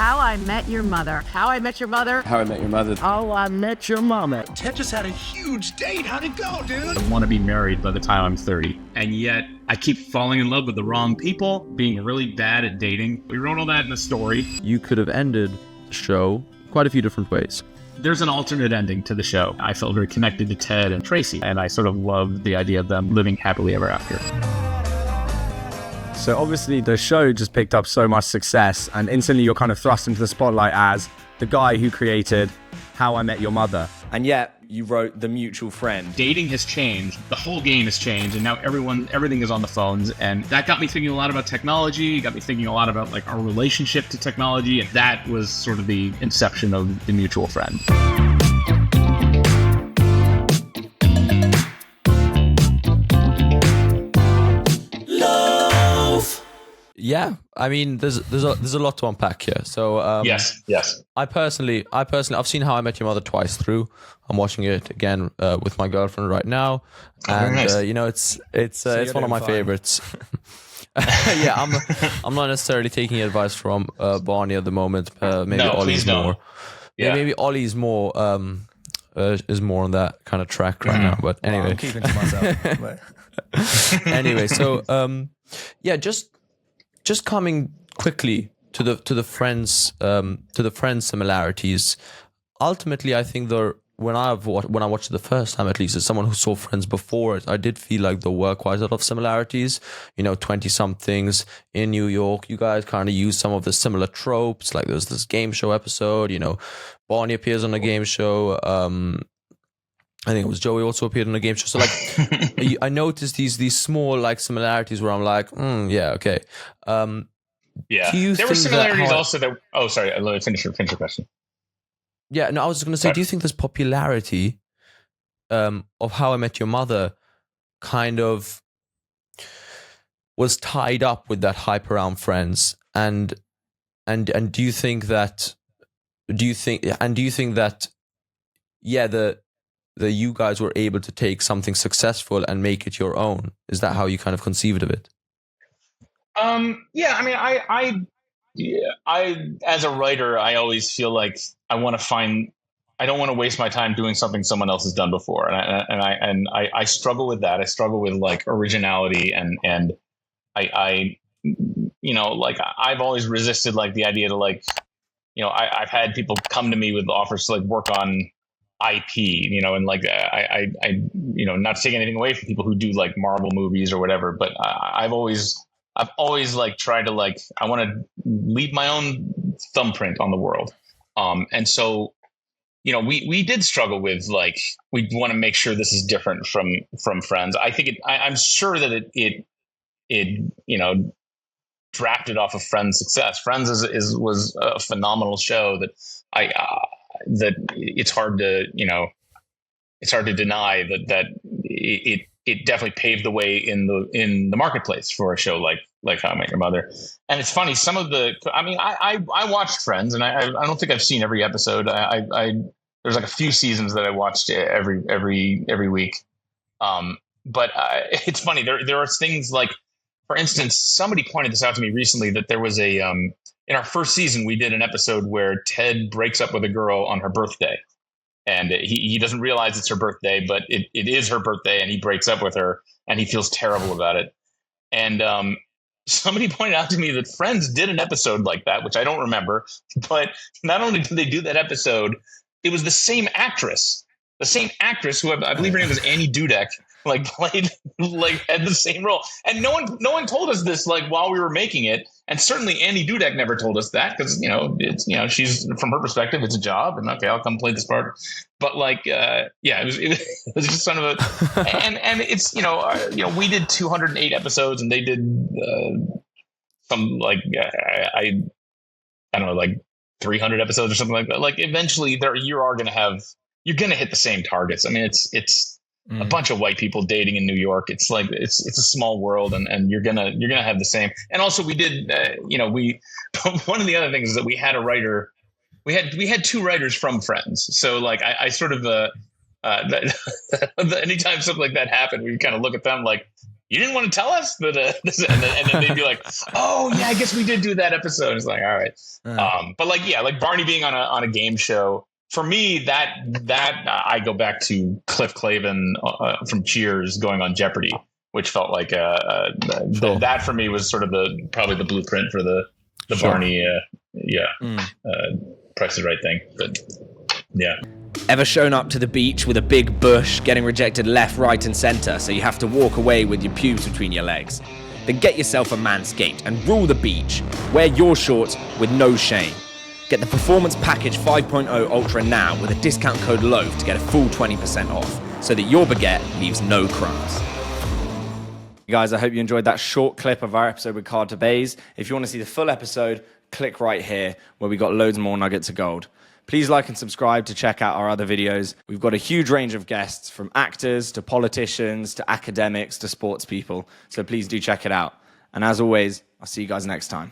How I Met Your Mother. How I Met Your Mother. How I Met Your Mother. How I Met Your Mama. Ted just had a huge date. How'd it go, dude? I want to be married by the time I'm 30. And yet I keep falling in love with the wrong people, being really bad at dating. We wrote all that in the story. You could have ended the show quite a few different ways. There's an alternate ending to the show. I felt very connected to Ted and Tracy, and I sort of loved the idea of them living happily ever after. So obviously the show just picked up so much success, and instantly you're kind of thrust into the spotlight as the guy who created How I Met Your Mother. And yet you wrote The Mutual Friend. Dating has changed. The whole game has changed, and now everything is on the phones. And that got me thinking a lot about technology, got me thinking a lot about like our relationship to technology. And that was sort of the inception of The Mutual Friend. Yeah, I mean, there's a lot to unpack here. So Yes. I personally, I've seen How I Met Your Mother twice through. I'm watching it again with my girlfriend right now, and nice. you know, it's one of my favorites. Yeah, I'm not necessarily taking advice from Barney at the moment. Maybe No, Ollie's please don't. more. Yeah, maybe Ollie's more is more on that kind of track right now. But anyway, I'm keeping to myself. anyway, so yeah, just coming quickly to the friends similarities. Ultimately, I think when I watched it the first time, at least as someone who saw Friends before it, I did feel like there were quite a lot of similarities. You know, 20-somethings in New York. You guys kind of use some of the similar tropes. Like there's this game show episode. You know, Barney appears on a game show. I think it was Joey also appeared on a game show. So like, I noticed these small like similarities where I'm like, yeah, okay. Yeah, there were similarities also that. Oh, sorry. Let me finish your question. Yeah, no, I was going to say, do you think this popularity of How I Met Your Mother kind of was tied up with that hype around Friends, and do you think that yeah, the you guys were able to take something successful and make it your own? Is that how you kind of conceived of it? Yeah, I mean, I as a writer, I always feel like I don't want to waste my time doing something someone else has done before, and I struggle with that. I struggle with like originality, and I you know, like I've always resisted like the idea to like, you know, I've had people come to me with offers to like work on IP, you know, and like I you know, not to take anything away from people who do like Marvel movies or whatever, but I've always like tried to like, I want to leave my own thumbprint on the world. And so, you know, we did struggle with like, we want to make sure this is different from Friends. I think I'm sure that it you know, drafted off of Friends' success. Friends was a phenomenal show that that it's hard to deny that it definitely paved the way in the marketplace for a show like How I Met Your Mother. And it's funny, some of the, I mean, I watched Friends, and I don't think I've seen every episode. There's like a few seasons that I watched every week. But it's funny, there are things like, for instance, somebody pointed this out to me recently, that there was in our first season, we did an episode where Ted breaks up with a girl on her birthday. And he doesn't realize it's her birthday, but it is her birthday, and he breaks up with her, and he feels terrible about it. And somebody pointed out to me that Friends did an episode like that, which I don't remember. But not only did they do that episode, it was the same actress who I believe her name was Annie Dudek, like played, like had the same role. And no one told us this like while we were making it. And certainly Annie Dudek never told us that, because, you know, it's, you know, she's, from her perspective, it's a job, and okay, I'll come play this part. But like, yeah, it was just sort of a, and it's, you know, we did 208 episodes, and they did some like, I don't know, like 300 episodes or something like that. Like eventually you're going to hit the same targets. I mean, it's a bunch of white people dating in New York. It's like, it's a small world, and you're going to have the same. And also we did, you know, one of the other things is that we had a writer, we had two writers from Friends. So like, I sort of, anytime something like that happened, we kind of look at them like, you didn't want to tell us that, and then they'd be like, oh yeah, I guess we did do that episode. It's like, all right. But like, yeah, like Barney being on a game show, for me, that I go back to Cliff Clavin from Cheers going on Jeopardy, which felt like that for me was sort of probably the blueprint for the Barney, Price is Right thing. But yeah. Ever shown up to the beach with a big bush, getting rejected left, right, and center, so you have to walk away with your pubes between your legs? Then get yourself a Manscaped and rule the beach. Wear your shorts with no shame. Get the Performance Package 5.0 Ultra now with a discount code LOAF to get a full 20% off, so that your baguette leaves no crumbs. Guys, I hope you enjoyed that short clip of our episode with Card to Bays. If you want to see the full episode, click right here, where we got loads more nuggets of gold. Please like and subscribe to check out our other videos. We've got a huge range of guests, from actors to politicians to academics to sports people. So please do check it out. And as always, I'll see you guys next time.